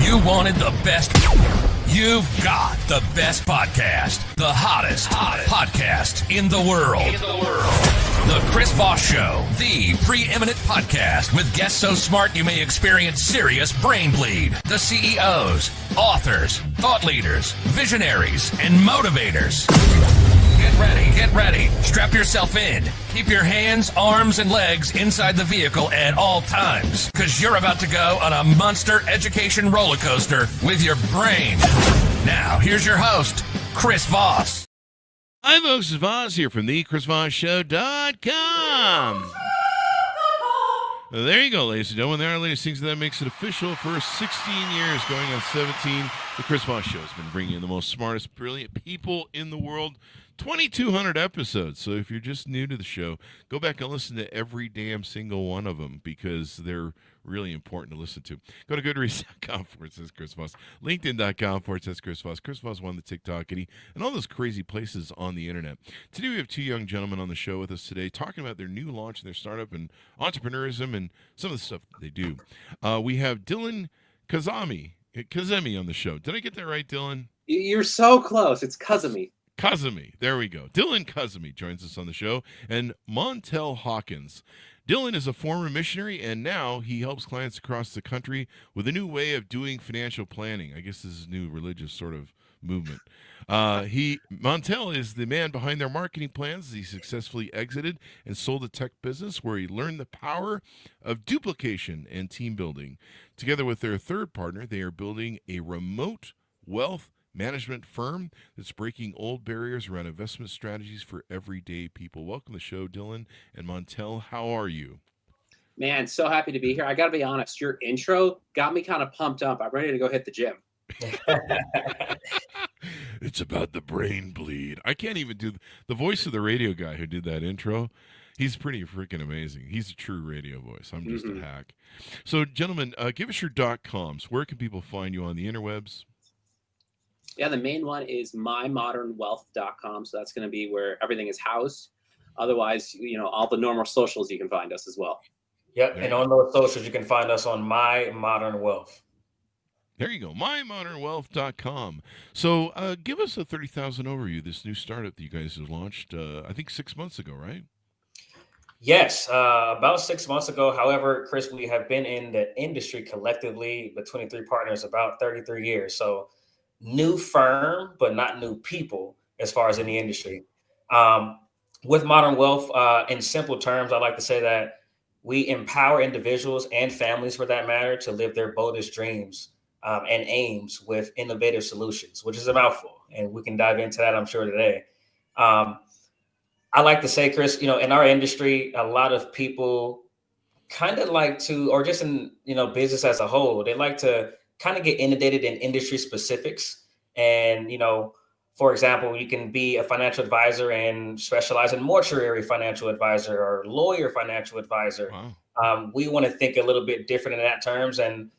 You wanted the best. You've got the best podcast. The hottest podcast in the world. The Chris Voss Show, the preeminent podcast with guests so smart you may experience serious brain bleed. The CEOs, authors, thought leaders, visionaries, and motivators. Get ready. Strap yourself in. Keep your hands, arms, and legs inside the vehicle at all times, because you're about to go on a monster education roller coaster with your brain. Now, here's your host, Chris Voss. Hi, folks. It's Voss here from the ChrisVossShow.com. There you go, ladies and gentlemen. There are latest things that makes it official. For 16 years, going on 17, the Chris Voss Show has been bringing in the most smartest, brilliant people in the world. 2,200 episodes. So if you're just new to the show, go back and listen to every damn single one of them because they're really important to listen to. Go to goodreads.com/Chris Voss, LinkedIn.com/Chris Voss, Chris Voss One, the TikTokity, and all those crazy places on the internet. Today we have two young gentlemen on the show with us today talking about their new launch and their startup and entrepreneurism and some of the stuff that they do. We have Dillon Kazemi on the show. Did I get that right, Dillon? You're so close. It's Kazemi. Kazemi, there we go. Dillon Kazemi joins us on the show, and Montel Hawkins. Dillon is a former missionary, and now he helps clients across the country with a new way of doing financial planning. I guess this is a new religious sort of movement. Montel is the man behind their marketing plans. He successfully exited and sold a tech business where he learned the power of duplication and team building. Together with their third partner, they are building a remote wealth management firm that's breaking old barriers around investment strategies for everyday people. Welcome to the show, Dillon and Montel. How are you? Man, so happy to be here. I got to be honest, your intro got me kind of pumped up. I'm ready to go hit the gym. It's about the brain bleed. I can't even do the voice of the radio guy who did that intro. He's pretty freaking amazing. He's a true radio voice. I'm just a hack. So, gentlemen, give us your .coms. Where can people find you on the interwebs? Yeah, the main one is mymodernwealth.com. So that's going to be where everything is housed. Otherwise, all the normal socials, you can find us as well. Yep. And on those socials, you can find us on My Modern Wealth. There you go, mymodernwealth.com. So give us a 30,000 overview, this new startup that you guys have launched, I think 6 months ago, right? Yes, about 6 months ago. However, Chris, we have been in the industry collectively between three partners about 33 years. So new firm, but not new people as far as in the industry. With Modern Wealth, in simple terms, I like to say that we empower individuals and families, for that matter, to live their boldest dreams and aims with innovative solutions, which is a mouthful. And we can dive into that, I'm sure, today. I like to say, Chris, in our industry, a lot of people kind of like to, or just in, business as a whole, they like to kind of get inundated in industry specifics. And, for example, you can be a financial advisor and specialize in mortuary financial advisor or lawyer financial advisor. Wow. We want to think a little bit different in that terms. And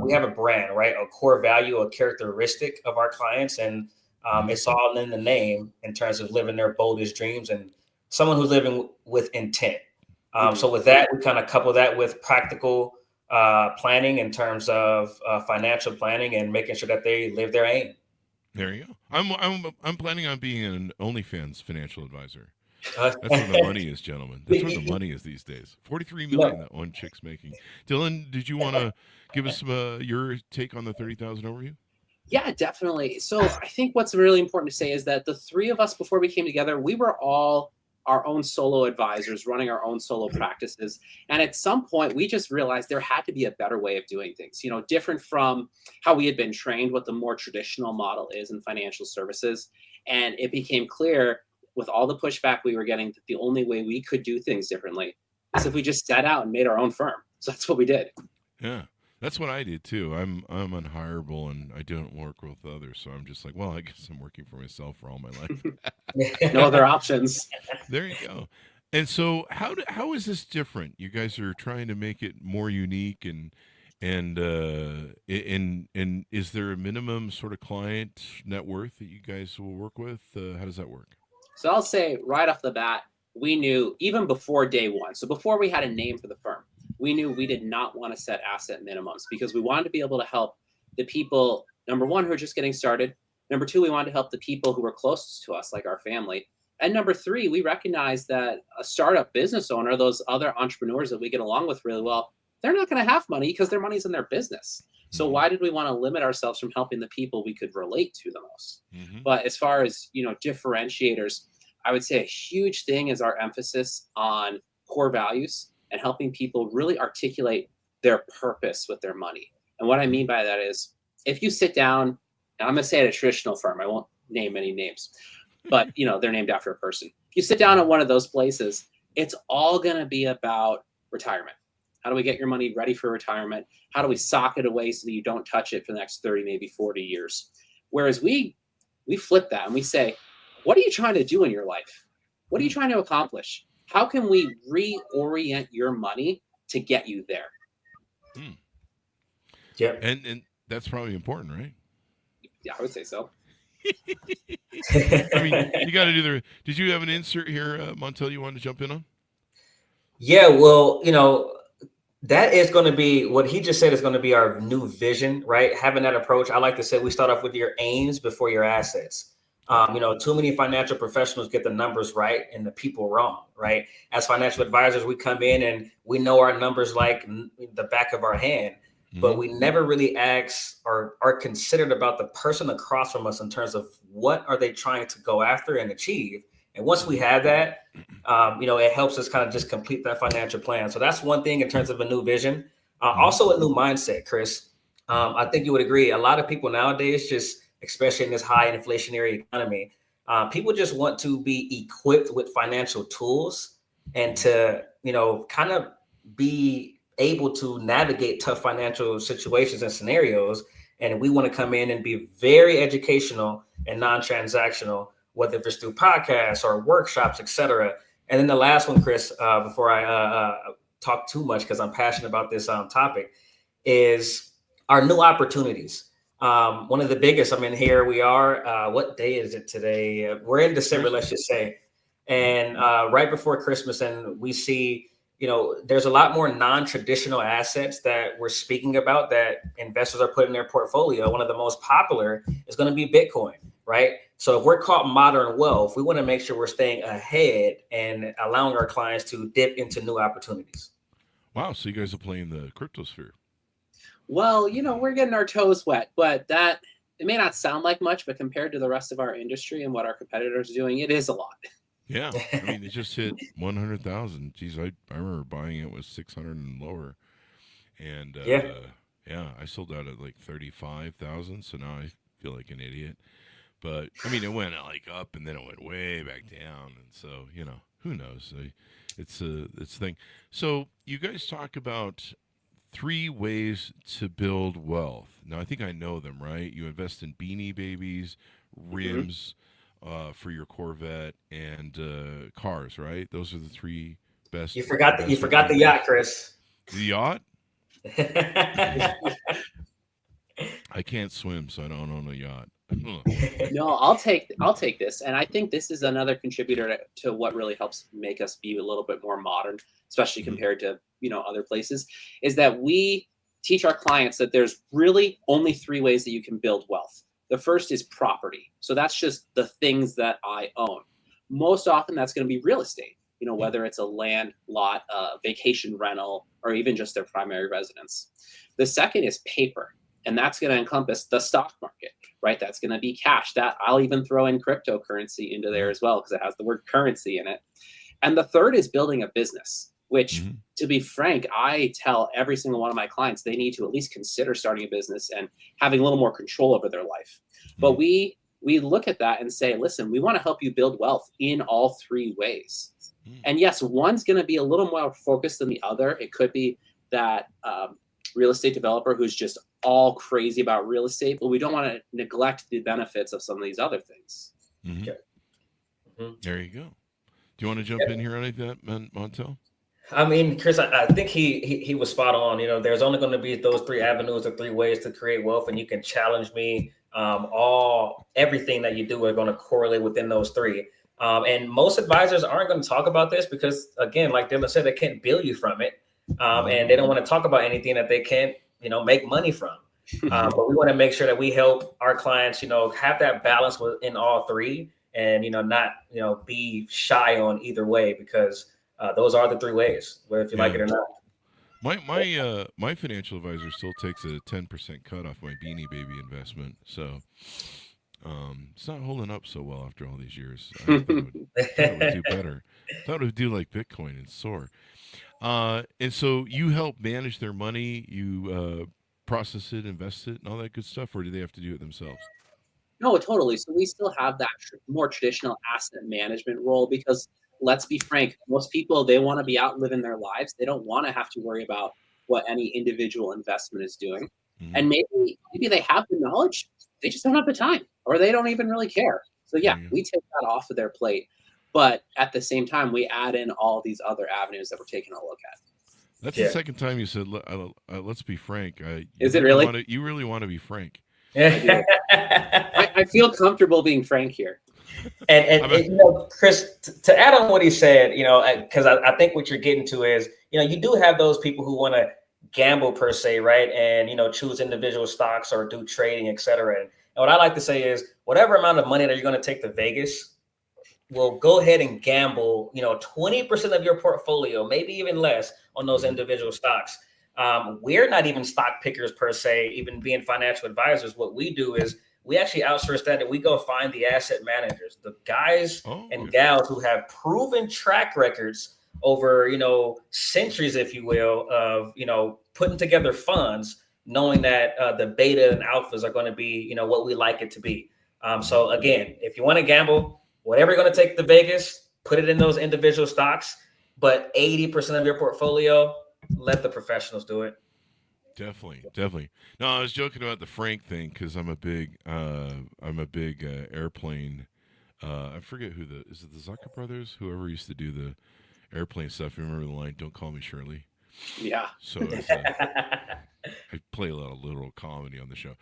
we have a brand, right? A core value, a characteristic of our clients. And it's all in the name in terms of living their boldest dreams and someone who's living with intent. So with that, we kind of couple that with practical planning in terms of financial planning and making sure that they live their aim. There you go. I'm planning on being an OnlyFans financial advisor. That's where the money is, gentlemen. That's where the money is these days. $43 million that one chick's making. Dillon, did you want to give us your take on the 30,000 overview? Yeah, definitely. So I think what's really important to say is that the three of us, before we came together, we were all our own solo advisors running our own solo practices. And at some point, we just realized there had to be a better way of doing things, different from how we had been trained, what the more traditional model is in financial services. And it became clear with all the pushback we were getting that the only way we could do things differently is if we just sat out and made our own firm. So that's what we did. Yeah. That's what I did too. I'm unhireable and I don't work with others. So I'm just like, well, I guess I'm working for myself for all my life. No other options. There you go. And so how is this different? You guys are trying to make it more unique and is there a minimum sort of client net worth that you guys will work with? How does that work? So I'll say right off the bat, we knew even before day one. So before we had a name for the firm, we knew we did not want to set asset minimums because we wanted to be able to help the people, number one, who are just getting started. Number two, we wanted to help the people who were closest to us, like our family. And number three, we recognize that a startup business owner, those other entrepreneurs that we get along with really well, they're not going to have money because their money's in their business. So why did we want to limit ourselves from helping the people we could relate to the most? But as far as, differentiators, I would say a huge thing is our emphasis on core values and helping people really articulate their purpose with their money. And what I mean by that is, if you sit down, and I'm going to say at a traditional firm, I won't name any names, but they're named after a person. If you sit down at one of those places, it's all going to be about retirement. How do we get your money ready for retirement? How do we sock it away so that you don't touch it for the next 30, maybe 40 years? Whereas we flip that and we say, what are you trying to do in your life? What are you trying to accomplish? How can we reorient your money to get you there? Yeah. And that's probably important, right? Yeah, I would say so. I mean, you got to do did you have an insert here, Montel, you wanted to jump in on? Yeah, well, that is going to be what he just said is going to be our new vision, right? Having that approach. I like to say we start off with your aims before your assets. Too many financial professionals get the numbers right and the people wrong, right? As financial advisors, we come in and we know our numbers like the back of our hand, but we never really ask or are considered about the person across from us in terms of what are they trying to go after and achieve. And once we have that, it helps us kind of just complete that financial plan. So that's one thing in terms of a new vision. Also a new mindset, Chris. I think you would agree. A lot of people nowadays, just especially in this high inflationary economy, people just want to be equipped with financial tools and to, kind of be able to navigate tough financial situations and scenarios. And we want to come in and be very educational and non-transactional, whether it's through podcasts or workshops, et cetera. And then the last one, Chris, before I talk too much, because I'm passionate about this topic, is our new opportunities. One of the biggest, here we are, what day is it today? We're in December, let's just say. And right before Christmas, and we see, there's a lot more non-traditional assets that we're speaking about that investors are putting in their portfolio. One of the most popular is going to be Bitcoin, right? So if we're called modern wealth, we want to make sure we're staying ahead and allowing our clients to dip into new opportunities. Wow. So you guys are playing the cryptosphere. Well, we're getting our toes wet, but it may not sound like much, but compared to the rest of our industry and what our competitors are doing, it is a lot. Yeah. It just hit 100,000. Geez, I remember buying it with 600 and lower. And I sold out at like 35,000. So now I feel like an idiot. But it went up and then it went way back down. And so, who knows? It's a thing. So you guys talk about 3 ways to build wealth. Now, I think I know them, right? You invest in Beanie Babies, rims for your Corvette, and cars, right? Those are the 3 best. You forgot the yacht, Chris. The yacht? I can't swim, so I don't own a yacht. No, I'll take this. And I think this is another contributor to what really helps make us be a little bit more modern, especially compared to, other places, is that we teach our clients that there's really only 3 ways that you can build wealth. The first is property. So that's just the things that I own. Most often that's going to be real estate, whether it's a land lot, vacation rental, or even just their primary residence. The second is paper. And that's going to encompass the stock market, right? That's going to be cash. That I'll even throw in cryptocurrency into there as well, because it has the word currency in it. And the third is building a business, which, to be frank, I tell every single one of my clients they need to at least consider starting a business and having a little more control over their life. But we look at that and say, listen, we want to help you build wealth in all 3 ways. And yes, one's going to be a little more focused than the other. It could be that real estate developer who's just all crazy about real estate, but we don't want to neglect the benefits of some of these other things. There you go. Do you want to jump in here on that, Montel? Chris, I think he was spot on. There's only going to be those 3 avenues or 3 ways to create wealth, and you can challenge me. Everything that you do are going to correlate within those 3. And most advisors aren't going to talk about this because, again, like Dillon said, they can't bill you from it. And they don't want to talk about anything that they can't, make money from. But we want to make sure that we help our clients, have that balance within all three, and not be shy on either way, because those are the three ways, whether if you like it or not. My financial advisor still takes a 10% cut off my Beanie Baby investment, so it's not holding up so well after all these years. I thought it would do better. Thought it would do like Bitcoin and soar. And so you help manage their money, you process it, invest it, and all that good stuff, or do they have to do it themselves? No, totally. So we still have that more traditional asset management role, because let's be frank, most people, they want to be out living their lives. They don't want to have to worry about what any individual investment is doing. Mm-hmm. And maybe they have the knowledge, they just don't have the time, or they don't even really care. So yeah, we take that off of their plate. But at the same time, we add in all these other avenues that we're taking a look at. That's the second time you said, let's be frank. Is it really? You really want to be frank. I feel comfortable being frank here. And Chris, to add on what he said, because I think what you're getting to is, you do have those people who want to gamble per se, right? And, choose individual stocks or do trading, et cetera. And what I like to say is, whatever amount of money that you're going to take to Vegas, will go ahead and gamble, 20% of your portfolio, maybe even less, on those individual stocks. We're not even stock pickers per se, even being financial advisors. What we do is we actually outsource that, and we go find the asset managers, the guys and gals who have proven track records over, centuries, if you will, of, putting together funds, knowing that the beta and alphas are going to be, what we like it to be. So again, if you want to gamble, whatever you're going to take to Vegas, put it in those individual stocks, but 80% of your portfolio, let the professionals do it. Definitely. No, I was joking about the Frank thing because I'm a big airplane. I forget is it the Zucker brothers? Whoever used to do the airplane stuff. You remember the line, "Don't call me Shirley"? Yeah. So I play a lot of literal comedy on the show.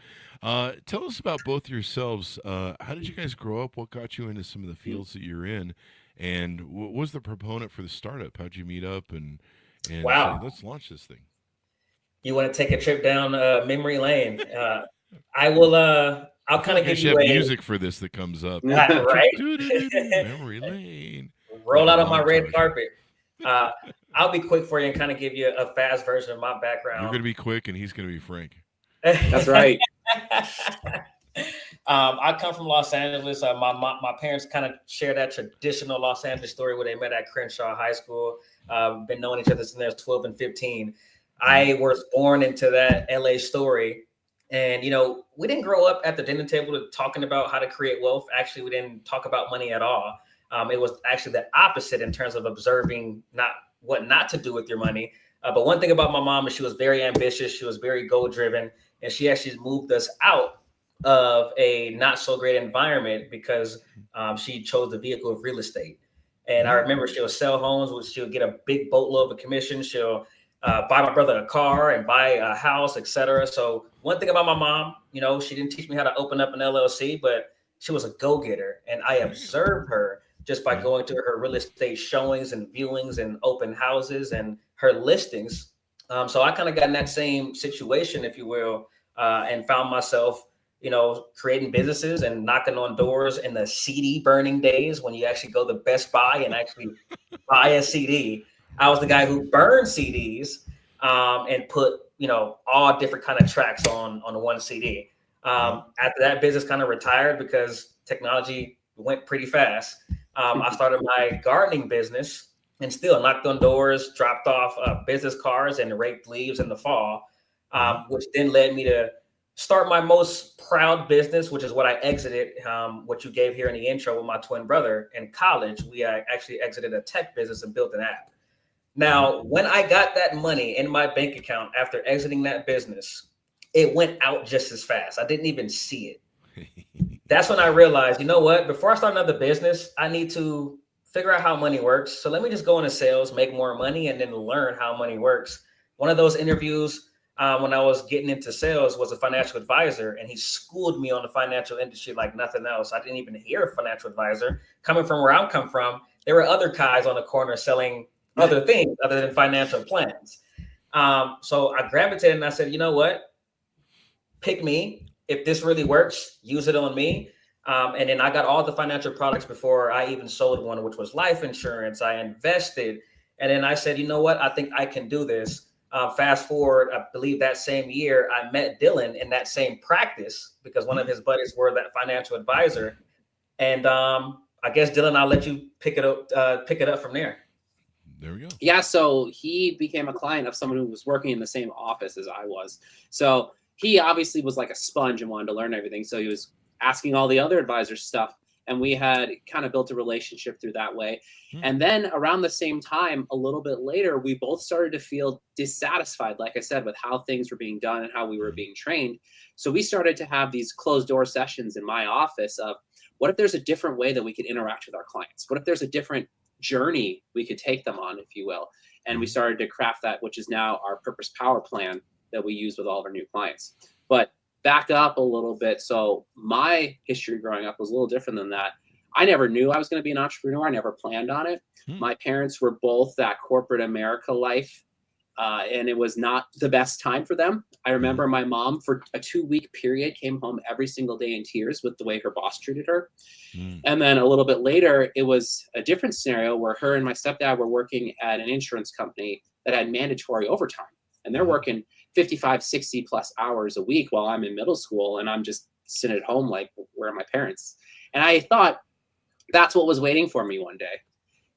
Tell us about both yourselves. How did you guys grow up? What got you into some of the fields that you're in? And what was the proponent for the startup? How'd you meet up and wow, say, let's launch this thing? You want to take a trip down memory lane? I will. I'll kind of give you music for this that comes up. Right? Memory lane. Roll out on my red carpet. I'll be quick for you and kind of give you a fast version of my background. You're going to be quick, and he's going to be frank. That's right. I come from Los Angeles. My parents kind of share that traditional Los Angeles story where they met at Crenshaw High School. Been knowing each other since they were 12 and 15. I was born into that LA story. And, we didn't grow up at the dinner table talking about how to create wealth. Actually, we didn't talk about money at all. It was actually the opposite in terms of observing what not to do with your money. But one thing about my mom is she was very ambitious. She was very goal driven. And she actually moved us out of a not so great environment because she chose the vehicle of real estate. And I remember she'll sell homes, which she'll get a big boatload of a commission. She'll buy my brother a car and buy a house, etc. So one thing about my mom, she didn't teach me how to open up an LLC, but she was a go-getter. And I observed her just by going to her real estate showings and viewings and open houses and her listings. So I kind of got in that same situation, if you will, and found myself, creating businesses and knocking on doors in the CD burning days when you actually go to Best Buy and actually buy a CD. I was the guy who burned CDs and put, all different kind of tracks on one CD. After that business kind of retired because technology went pretty fast. I started my gardening business and still knocked on doors, dropped off business cards and raked leaves in the fall, which then led me to start my most proud business, which is what I exited, what you gave here in the intro with my twin brother in college. We actually exited a tech business and built an app. Now, when I got that money in my bank account after exiting that business, it went out just as fast. I didn't even see it. That's when I realized, you know what? Before I start another business, I need to figure out how money works. So let me just go into sales, make more money, and then learn how money works. One of those interviews when I was getting into sales was a financial advisor, and he schooled me on the financial industry like nothing else. I didn't even hear a financial advisor. Coming from where I come from, there were other guys on the corner selling other things other than financial plans. So I gravitated and I said, you know what? pick me. If this really works, use it on me. And then I got all the financial products before I even sold one, which was life insurance. I invested. And then I said, you know what? I think I can do this. Fast forward, I believe that same year, I met Dillon in that same practice because one of his buddies were that financial advisor. And I guess, Dillon, I'll let you pick it up from there. There we go. Yeah, so he became a client of someone who was working in the same office as I was. So he obviously was like a sponge and wanted to learn everything. So he was asking all the other advisors stuff. And we had kind of built a relationship through that way. And then around the same time, a little bit later, we both started to feel dissatisfied, like I said, with how things were being done and how we were being trained. So we started to have these closed door sessions in my office of, what if there's a different way that we could interact with our clients? What if there's a different journey we could take them on, if you will? And we started to craft that, which is now our Purpose Power Plan that we use with all of our new clients. But back up a little bit. So my history growing up was a little different than that. I never knew I was going to be an entrepreneur. I never planned on it. My parents were both that corporate America life, and it was not the best time for them. I remember my mom, for a 2-week period, came home every single day in tears with the way her boss treated her. And then a little bit later, it was a different scenario where her and my stepdad were working at an insurance company that had mandatory overtime. And they're working 55, 60 plus hours a week while I'm in middle school, and I'm just sitting at home like, where are my parents? And I thought that's what was waiting for me one day.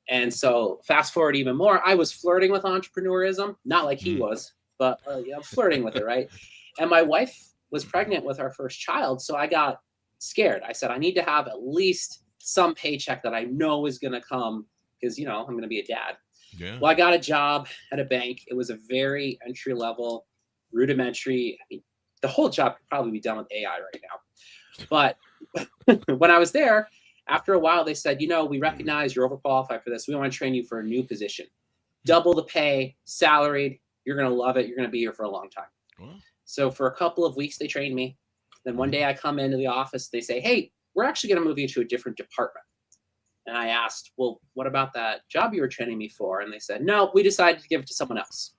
And so fast forward even more, I was flirting with entrepreneurism, not like he was, but flirting with it, right? And my wife was pregnant with our first child, so I got scared. I said, I need to have at least some paycheck that I know is going to come because, I'm going to be a dad. Yeah. Well, I got a job at a bank. It was a very entry level, rudimentary. The whole job could probably be done with AI right now. But when I was there, after a while, they said, we recognize you're overqualified for this. We want to train you for a new position. Double the pay, salaried. You're going to love it. You're going to be here for a long time. Wow. So for a couple of weeks, they trained me. Then one day I come into the office. They say, hey, we're actually going to move you to a different department. And I asked, well, what about that job you were training me for? And they said, no, we decided to give it to someone else.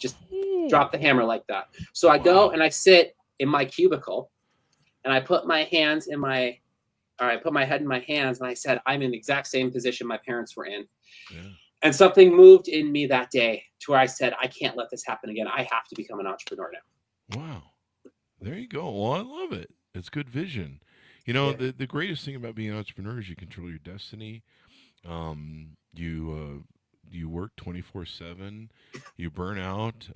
Just drop the hammer like that. So I go and I sit in my cubicle and I put my head in my hands. And I said, I'm in the exact same position my parents were in. Yeah. And something moved in me that day to where I said, I can't let this happen again. I have to become an entrepreneur now. Wow. There you go. Well, I love it. It's good vision. The greatest thing about being an entrepreneur is you control your destiny. You work 24/7. You burn out.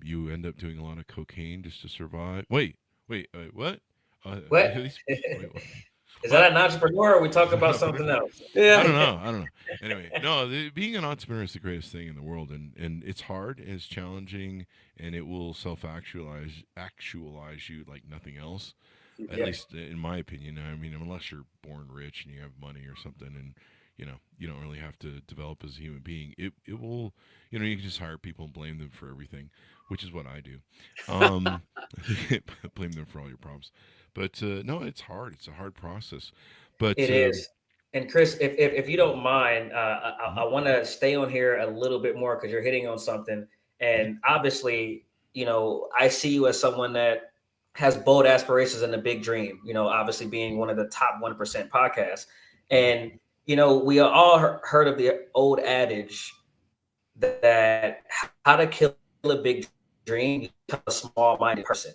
You end up doing a lot of cocaine just to survive. Wait, what? What? Is that an entrepreneur, or are we talking about something else? I don't know. Anyway, no, being an entrepreneur is the greatest thing in the world, and it's hard, and it's challenging, and it will actualize you like nothing else. At least in my opinion. I mean, unless you're born rich and you have money or something, and you don't really have to develop as a human being. It will, you can just hire people and blame them for everything, which is what I do. Blame them for all your problems. But no, it's hard. It's a hard process. But it is. And Chris, if you don't mind, I want to stay on here a little bit more because you're hitting on something. And obviously, I see you as someone that has bold aspirations and a big dream, obviously being one of the top 1% podcasts. And, we all heard of the old adage that how to kill a big dream, you become a small-minded person.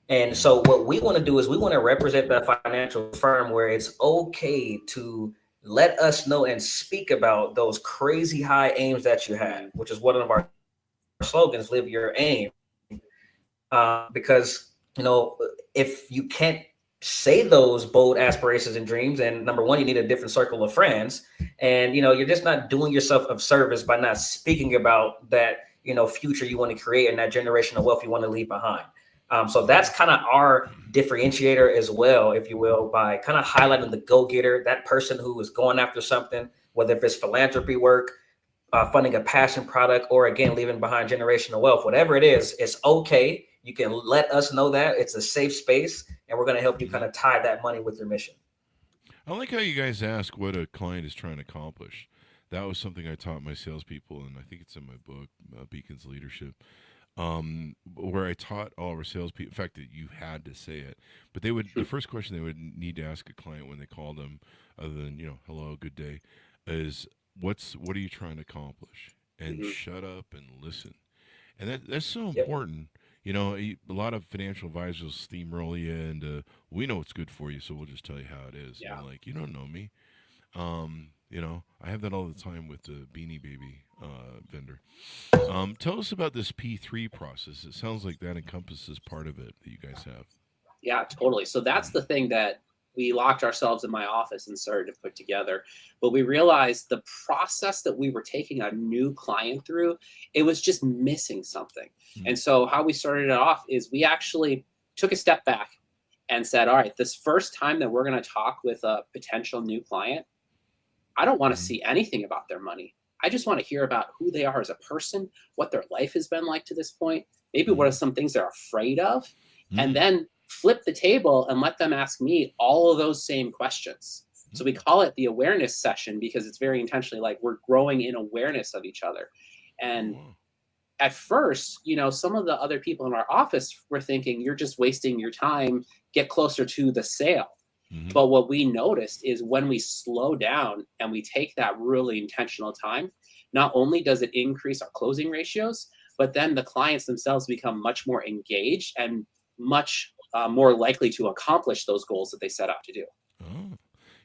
And so what we want to do is we want to represent that financial firm where it's okay to let us know and speak about those crazy high aims that you have, which is one of our slogans, live your aim. Because, if you can't say those bold aspirations and dreams, and number one, you need a different circle of friends. And, you're just not doing yourself of service by not speaking about that, future you want to create and that generational wealth you want to leave behind. So that's kind of our differentiator as well, if you will, by kind of highlighting the go-getter, that person who is going after something, whether if it's philanthropy work, funding a passion product, or again, leaving behind generational wealth, whatever it is, it's okay. You can let us know that it's a safe space, and we're going to help you kind of tie that money with your mission. I like how you guys ask what a client is trying to accomplish. That was something I taught my salespeople, and I think it's in my book, Beacon's Leadership. where I taught all of our salespeople. In fact, that you had to say it, but they would. The first question they would need to ask a client when they called them, other than hello, good day, is what are you trying to accomplish? And shut up and listen. And that's so important. A lot of financial advisors steamroll you into, we know what's good for you, so we'll just tell you how it is. Yeah. And I'm like, you don't know me. I have that all the time with the Beanie Baby vendor. Tell us about this P3 process. It sounds like that encompasses part of it that you guys have. Yeah, totally. So that's the thing that we locked ourselves in my office and started to put together. But we realized the process that we were taking a new client through, it was just missing something. And so how we started it off is we actually took a step back and said, all right, this first time that we're going to talk with a potential new client, I don't want to see anything about their money. I just want to hear about who they are as a person, what their life has been like to this point, maybe what are some things they're afraid of, and then flip the table and let them ask me all of those same questions. So we call it the awareness session because it's very intentionally like we're growing in awareness of each other. And at first, some of the other people in our office were thinking, you're just wasting your time, get closer to the sale. But what we noticed is when we slow down and we take that really intentional time, not only does it increase our closing ratios, but then the clients themselves become much more engaged and much more likely to accomplish those goals that they set out to do. Oh,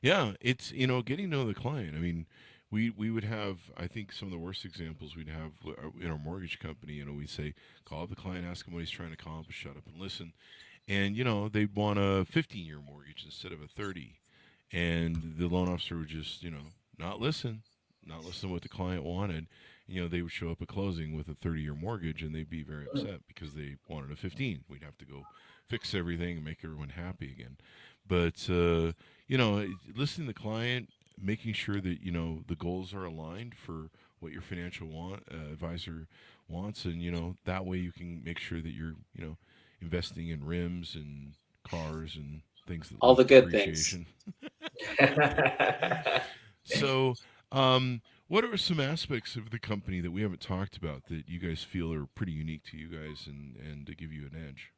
yeah. It's, getting to know the client. I mean, we would have, I think some of the worst examples we'd have in our mortgage company, we'd say, call up the client, ask him what he's trying to accomplish, shut up and listen. And, they'd want a 15-year mortgage instead of a 30. And the loan officer would just, not listen to what the client wanted. They would show up at closing with a 30-year mortgage and they'd be very upset because they wanted a 15. We'd have to go fix everything and make everyone happy again. But, listening to the client, making sure that, the goals are aligned for what your financial advisor wants. And, that way you can make sure that you're, investing in rims and cars and things that all the good things. So, what are some aspects of the company that we haven't talked about that you guys feel are pretty unique to you guys and to give you an edge?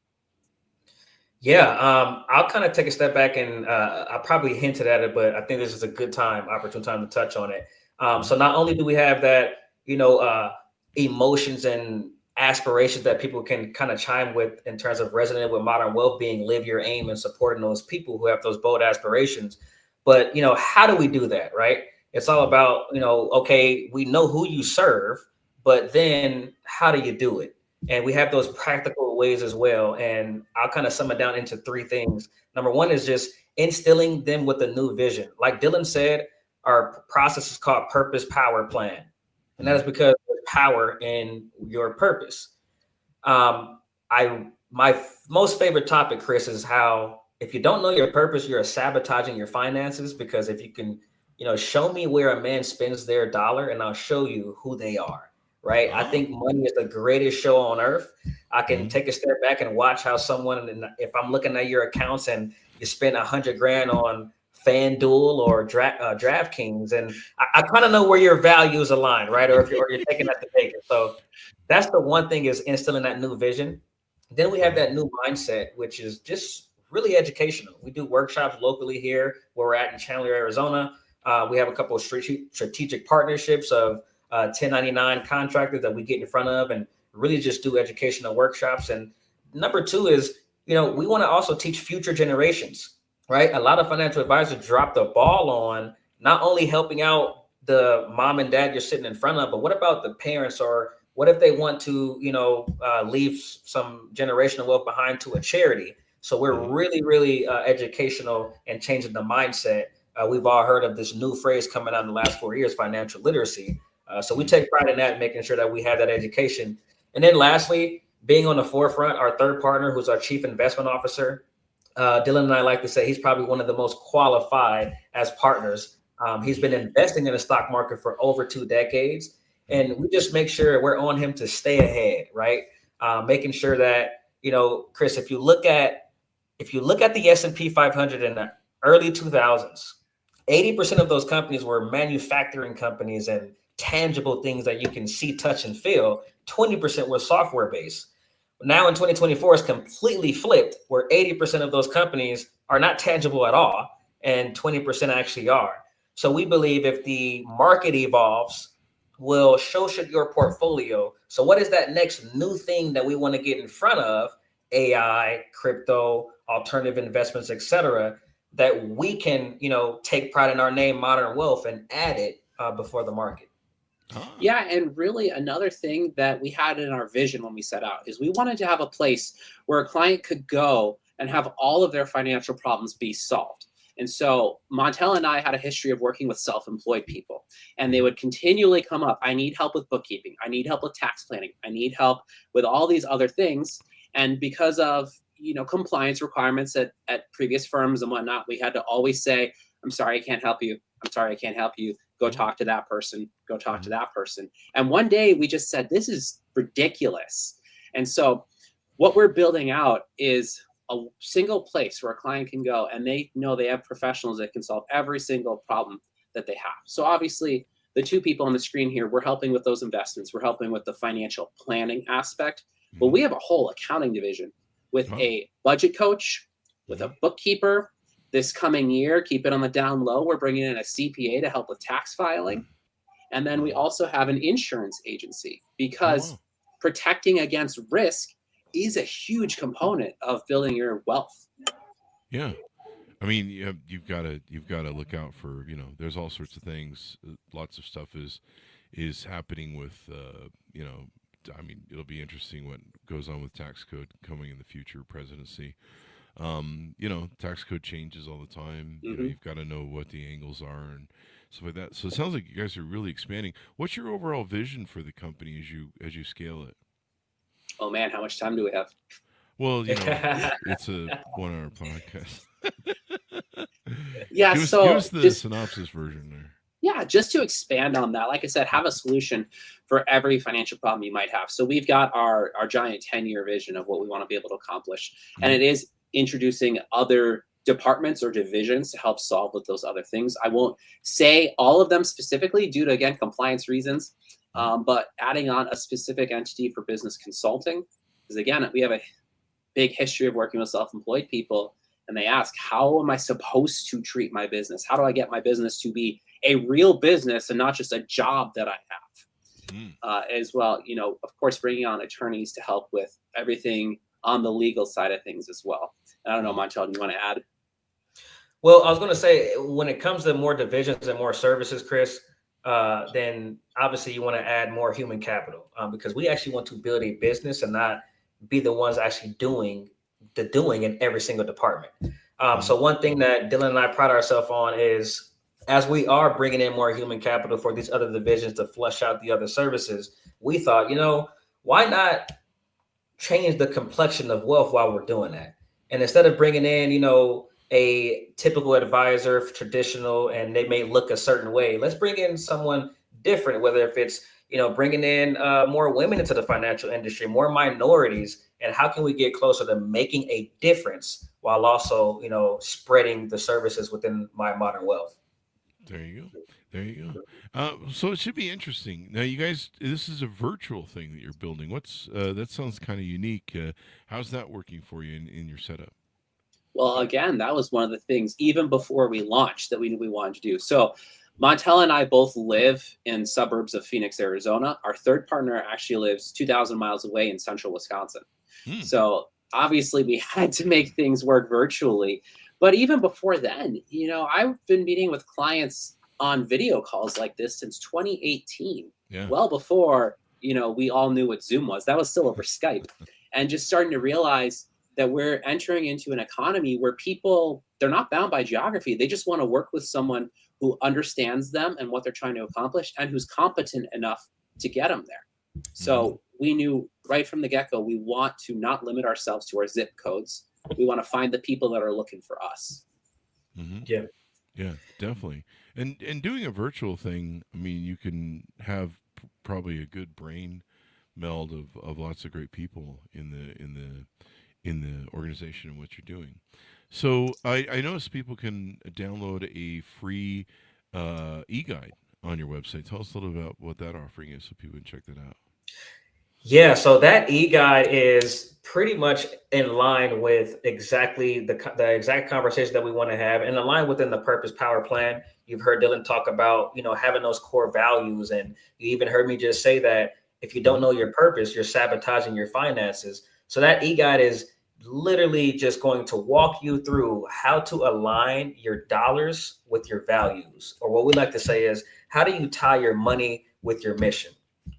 Yeah, I'll kind of take a step back and I probably hinted at it, but I think this is a good opportune time to touch on it. So not only do we have that, emotions and aspirations that people can kind of chime with in terms of resonating with modern wealth being live your aim and supporting those people who have those bold aspirations. But, how do we do that, right? It's all about, okay, we know who you serve, but then how do you do it? And we have those practical ways as well. And I'll kind of sum it down into three things. Number one is just instilling them with a new vision. Like Dillon said, our process is called Purpose Power Plan. And that is because there's power in your purpose. My most favorite topic, Chris, is how if you don't know your purpose, you're sabotaging your finances. Because if you can, show me where a man spends their dollar and I'll show you who they are. Right. I think money is the greatest show on earth. I can take a step back and watch how someone, if I'm looking at your accounts and you spend $100,000 on FanDuel or DraftKings, and I kind of know where your values align, right? Or if you're taking that to take it. So that's the one thing, is instilling that new vision. Then we have that new mindset, which is just really educational. We do workshops locally here where we're at in Chandler, Arizona. We have a couple of strategic partnerships of 1099 contractors that we get in front of and really just do educational workshops. And number two is, we want to also teach future generations. Right. A lot of financial advisors drop the ball on not only helping out the mom and dad you're sitting in front of, but what about the parents, or what if they want to, leave some generational wealth behind to a charity? So we're really, really educational and changing the mindset. We've all heard of this new phrase coming out in the last 4 years, financial literacy. So we take pride in that, making sure that we have that education. And then lastly, being on the forefront, our third partner, who's our chief investment officer, Dillon and I like to say he's probably one of the most qualified as partners. He's been investing in the stock market for over 2 decades, and we just make sure we're on him to stay ahead, right? Making sure that, Chris, if you look at the S&P 500 in the early 2000s, 80% of those companies were manufacturing companies and tangible things that you can see, touch, and feel. 20% was software based. Now in 2024, it's completely flipped, where 80% of those companies are not tangible at all, and 20% actually are. So we believe if the market evolves, will show your portfolio. So what is that next new thing that we want to get in front of? AI, crypto, alternative investments, etc., that we can, take pride in our name, Modern Wealth, and add it before the market. Yeah, and really another thing that we had in our vision when we set out is we wanted to have a place where a client could go and have all of their financial problems be solved. And so Montel and I had a history of working with self-employed people, and they would continually come up. I need help with bookkeeping. I need help with tax planning. I need help with all these other things. And because of, compliance requirements at previous firms and whatnot, we had to always say, I'm sorry, I can't help you. I'm sorry, I can't help you. Go talk to that person. Go talk to that person. And one day we just said, this is ridiculous. And so what we're building out is a single place where a client can go and they know they have professionals that can solve every single problem that they have. So obviously the two people on the screen here, we're helping with those investments. We're helping with the financial planning aspect, but we have a whole accounting division with a budget coach, with a bookkeeper. This coming year, keep it on the down low, we're bringing in a CPA to help with tax filing. And then we also have an insurance agency, because protecting against risk is a huge component of building your wealth. Yeah. I mean, you've got to look out for, there's all sorts of things. Lots of stuff is happening with, I mean, it'll be interesting what goes on with tax code coming in the future presidency. Tax code changes all the time. You've got to know what the angles are and stuff like that. So it sounds like you guys are really expanding. What's your overall vision for the company as you scale it? Oh man, how much time do we have? Well, it's a 1 hour podcast. Yeah, give us the synopsis version there. Yeah, just to expand on that, like I said, have a solution for every financial problem you might have. So we've got our giant 10-year vision of what we want to be able to accomplish. And it is introducing other departments or divisions to help solve with those other things. I won't say all of them specifically due to, again, compliance reasons, but adding on a specific entity for business consulting. Because again, we have a big history of working with self-employed people, and they ask, how am I supposed to treat my business? How do I get my business to be a real business and not just a job that I have? As well, of course, bringing on attorneys to help with everything on the legal side of things as well. I don't know, Montel, do you want to add? Well, I was going to say, when it comes to more divisions and more services, Chris, then obviously you want to add more human capital, because we actually want to build a business and not be the ones actually doing in every single department. So one thing that Dillon and I pride ourselves on is, as we are bringing in more human capital for these other divisions to flush out the other services, we thought, why not change the complexion of wealth while we're doing that? And instead of bringing in, a typical advisor, traditional, and they may look a certain way, let's bring in someone different, whether if it's, bringing in more women into the financial industry, more minorities, and how can we get closer to making a difference while also, spreading the services within my Modern Wealth. There you go. So it should be interesting. Now, you guys, this is a virtual thing that you're building. That sounds kind of unique. How's that working for you in your setup? Well, again, that was one of the things, even before we launched, that we knew we wanted to do. So Montel and I both live in suburbs of Phoenix, Arizona. Our third partner actually lives 2,000 miles away in central Wisconsin. So obviously we had to make things work virtually. But even before then, I've been meeting with clients on video calls like this since 2018, well before, we all knew what Zoom was. That was still over Skype. And just starting to realize that we're entering into an economy where people, they're not bound by geography. They just want to work with someone who understands them and what they're trying to accomplish and who's competent enough to get them there. So we knew right from the get-go, we want to not limit ourselves to our zip codes. We want to find the people that are looking for us. Yeah, definitely. And doing a virtual thing, I mean, you can have probably a good brain meld of lots of great people in the organization and what you're doing. So I noticed people can download a free e-guide on your website. Tell us a little about what that offering is so people can check that out. Yeah, so that e-guide is pretty much in line with exactly the exact conversation that we want to have, and aligned within the Purpose Power Plan. You've heard Dillon talk about, having those core values, and you even heard me just say that if you don't know your purpose, you're sabotaging your finances. So that e-guide is literally just going to walk you through how to align your dollars with your values, or what we like to say is, how do you tie your money with your mission?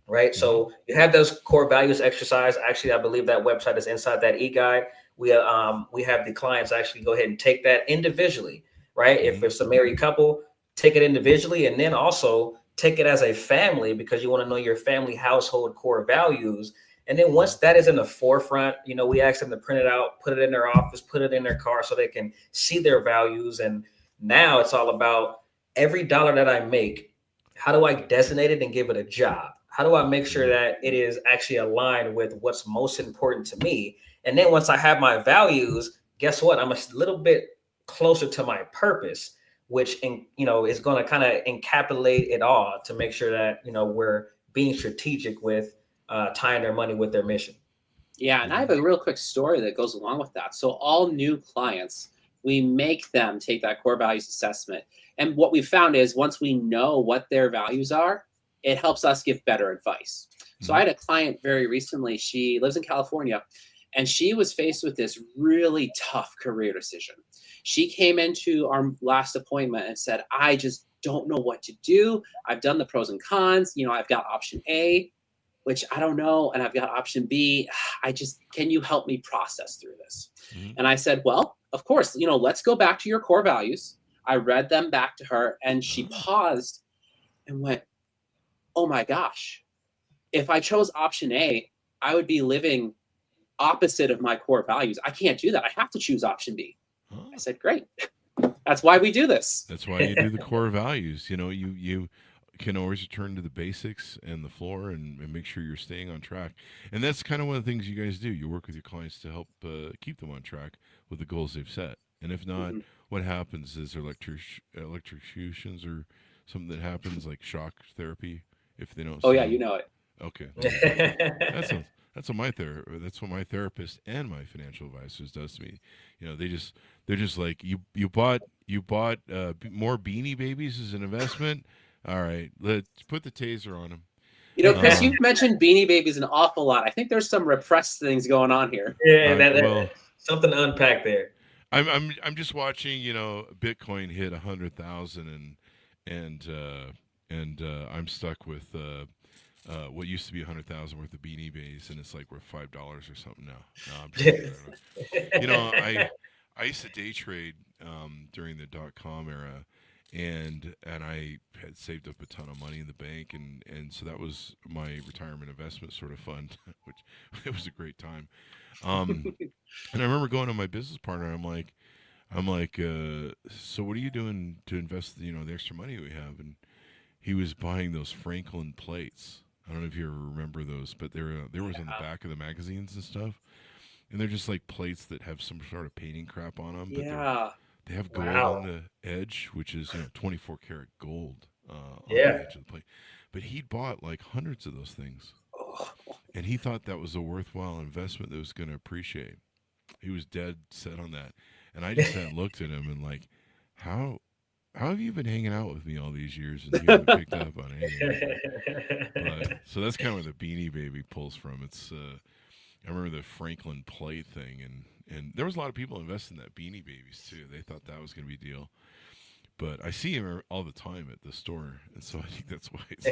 Right. So you have those core values exercise. Actually, I believe that website is inside that e-guide. We have the clients actually go ahead and take that individually. Right. If it's a married couple, take it individually, and then also take it as a family, because you want to know your family household core values. And then once that is in the forefront, we ask them to print it out, put it in their office, put it in their car so they can see their values. And now it's all about every dollar that I make, how do I designate it and give it a job? How do I make sure that it is actually aligned with what's most important to me? And then once I have my values, guess what? I'm a little bit closer to my purpose, which is going to kind of encapsulate it all to make sure that we're being strategic with tying their money with their mission. Yeah, and I have a real quick story that goes along with that. So all new clients, we make them take that core values assessment. And what we found is once we know what their values are, it helps us give better advice. So I had a client very recently. She lives in California, and she was faced with this really tough career decision. She came into our last appointment and said, I just don't know what to do. I've done the pros and cons. I've got option A, which I don't know, and I've got option B. Can you help me process through this? And I said, well, of course, let's go back to your core values. I read them back to her, and she paused and went, oh my gosh, if I chose option A, I would be living opposite of my core values. I can't do that. I have to choose option B. I said, great. That's why we do this. That's why you do the core values. You can always return to the basics and the floor and make sure you're staying on track. And that's kind of one of the things you guys do. You work with your clients to help keep them on track with the goals they've set. And if not, what happens is electrocutions or something that happens, like shock therapy. If they don't. Oh yeah, you know it. Okay. That's what my therapist and my financial advisors does to me. They're just like, you bought more Beanie Babies as an investment. All right, let's put the taser on them. Chris, you've mentioned Beanie Babies an awful lot. I think there's some repressed things going on here. Yeah, something to unpack there. I'm just watching. Bitcoin hit 100,000 and I'm stuck with what used to be 100,000 worth of Beanie Babies, and it's like worth $5 or something now. No, I'm just I used to day trade during the .com era, and I had saved up a ton of money in the bank, and so that was my retirement investment sort of fund, which it was a great time. And I remember going to my business partner. I'm like, so what are you doing to invest, the extra money we have? And he was buying those Franklin plates. I don't know if you ever remember those, but there was on the back of the magazines and stuff. And they're just like plates that have some sort of painting crap on them. But they have gold on the edge, which is 24 karat gold on the edge of the plate. But he'd bought like hundreds of those things. And he thought that was a worthwhile investment that was going to appreciate. He was dead set on that. And I just looked at him and like, how have you been hanging out with me all these years and you haven't picked up on anything? So that's kind of where the Beanie Baby pulls from. It's I remember the Franklin plate thing, and there was a lot of people investing in that Beanie Babies too. They thought that was going to be a deal. But I see him all the time at the store, and so I think that's why it's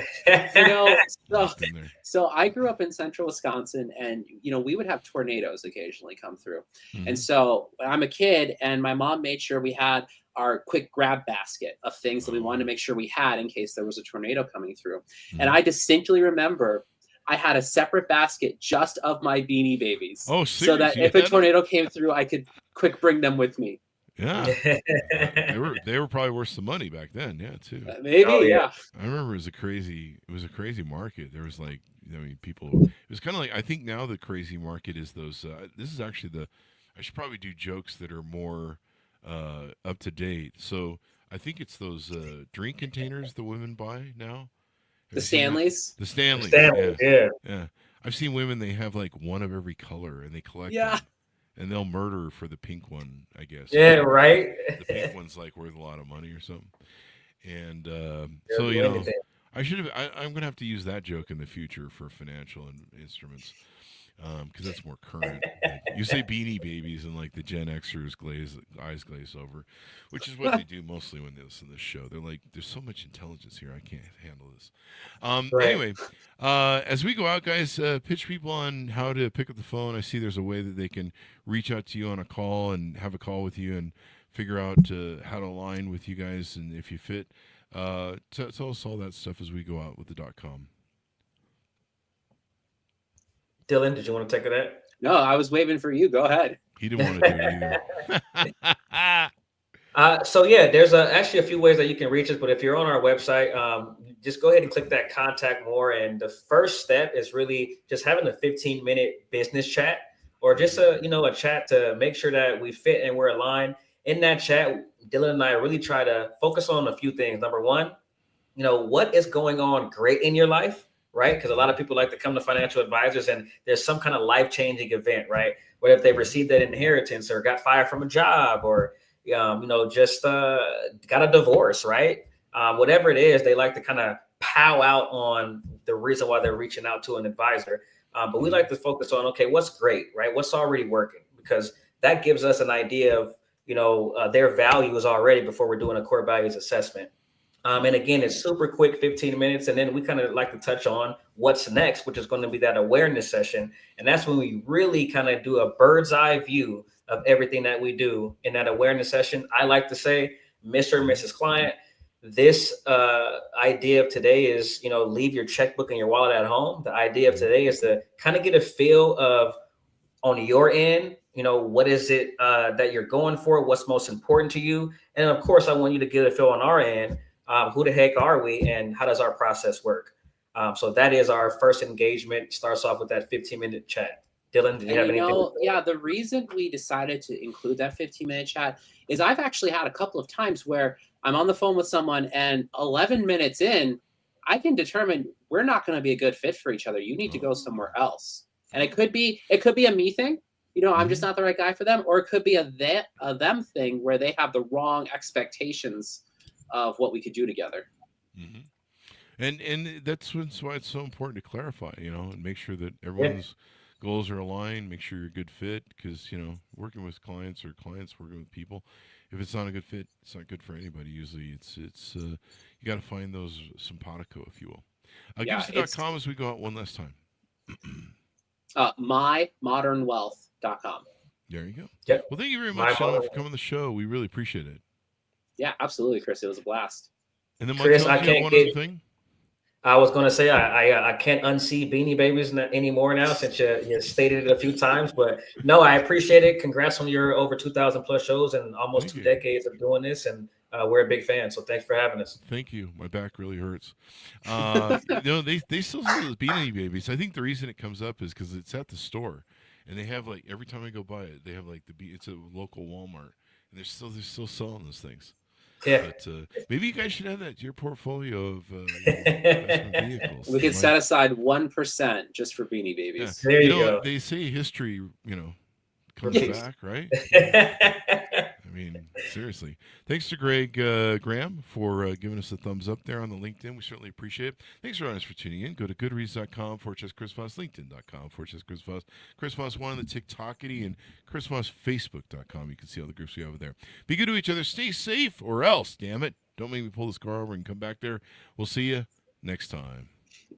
so I grew up in central Wisconsin, and we would have tornadoes occasionally come through. And so I'm a kid, and my mom made sure we had our quick grab basket of things that we wanted to make sure we had in case there was a tornado coming through. And I distinctly remember I had a separate basket just of my Beanie Babies. Oh, seriously? So that if a tornado came through, I could quick bring them with me. Yeah, they were probably worth some money back then. Yeah, too. Maybe, yeah. I remember it was a crazy market. There was people. It was kind of like, I think now the crazy market is those. This is actually I should probably do jokes that are more up to date. So I think it's those drink containers the women buy now. Have The you seen that? Stanleys. The Stanleys. Stanley, yeah. Yeah. I've seen women, they have like one of every color and they collect Yeah. them. And they'll murder for the pink one, I guess. Yeah, right. The pink one's like worth a lot of money or something. And They'll so, do you know, anything. I should have. I'm going to have to use that joke in the future for financial instruments, because that's more current. Like, you say Beanie Babies, and like the Gen Xers eyes glaze over, which is what they do mostly when they listen to this show. They're like, "There's so much intelligence here, I can't handle this." Right. Anyway, as we go out, guys, pitch people on how to pick up the phone. I see there's a way that they can reach out to you on a call and have a call with you and figure out how to align with you guys and if you fit. Tell us all that stuff as we go out with the .com. Dylan, did you want to take that? No, I was waving for you. Go ahead. He didn't want to do it either. So yeah, there's actually a few ways that you can reach us, but if you're on our website, just go ahead and click that contact more. And the first step is really just having a 15-minute business chat, or just a chat to make sure that we fit and we're aligned. In that chat, Dylan and I really try to focus on a few things. Number one, what is going on great in your life, right? Because a lot of people like to come to financial advisors and there's some kind of life-changing event, right? Whether if they received that inheritance or got fired from a job or, just got a divorce, right? Whatever it is, they like to kind of pow out on the reason why they're reaching out to an advisor. But we like to focus on, okay, what's great, right? What's already working? Because that gives us an idea of, their values already before we're doing a core values assessment. And again, it's super quick, 15 minutes. And then we kind of like to touch on what's next, which is going to be that awareness session. And that's when we really kind of do a bird's eye view of everything that we do in that awareness session. I like to say, Mr. and Mrs. Client, this idea of today is, leave your checkbook and your wallet at home. The idea of today is to kind of get a feel of, on your end, what is it that you're going for? What's most important to you? And of course, I want you to get a feel on our end. Who the heck are we and how does our process work? So that is our first engagement. Starts off with that 15-minute chat. Dylan, did you have anything? Yeah, the reason we decided to include that 15-minute chat is I've actually had a couple of times where I'm on the phone with someone and 11 minutes in, I can determine we're not going to be a good fit for each other. You need to go somewhere else. And it could be a me thing. I'm just not the right guy for them. Or it could be a them thing where they have the wrong expectations of what we could do together. Mm-hmm. And that's why it's so important to clarify, and make sure that everyone's goals are aligned, make sure you're a good fit, because, working with clients or clients working with people, if it's not a good fit, it's not good for anybody. Usually it's you got to find those simpatico, if you will. Give us the .com as we go out one last time. mymodernwealth.com. There you go. Yep. Well, thank you very much, gentlemen, for coming on the show. We really appreciate it. Yeah, absolutely, Chris. It was a blast. And then, Chris, Mike, one other thing. I was going to say I can't unsee Beanie Babies anymore now since you stated it a few times. But no, I appreciate it. Congrats on your over 2,000 plus shows and almost 2 decades of doing this. And we're a big fan. So thanks for having us. Thank you. My back really hurts. They still sell those Beanie Babies. I think the reason it comes up is because it's at the store. And they have, like, every time I go by it, they have, like, it's a local Walmart. And they're still selling those things. Yeah. But maybe you guys should add that to your portfolio of investment vehicles. We could set aside 1% just for Beanie Babies. Yeah. There you go. They say history, comes back, right? I mean, seriously. Thanks to Greg Graham for giving us a thumbs up there on the LinkedIn. We certainly appreciate it. Thanks for tuning in. Go to goodreads.com/Chris Voss, LinkedIn.com/Chris Voss, Chris Voss 1 on the TikTokity, and ChrisVossFacebook.com. You can see all the groups we have there. Be good to each other. Stay safe, or else, damn it. Don't make me pull this car over and come back there. We'll see you next time.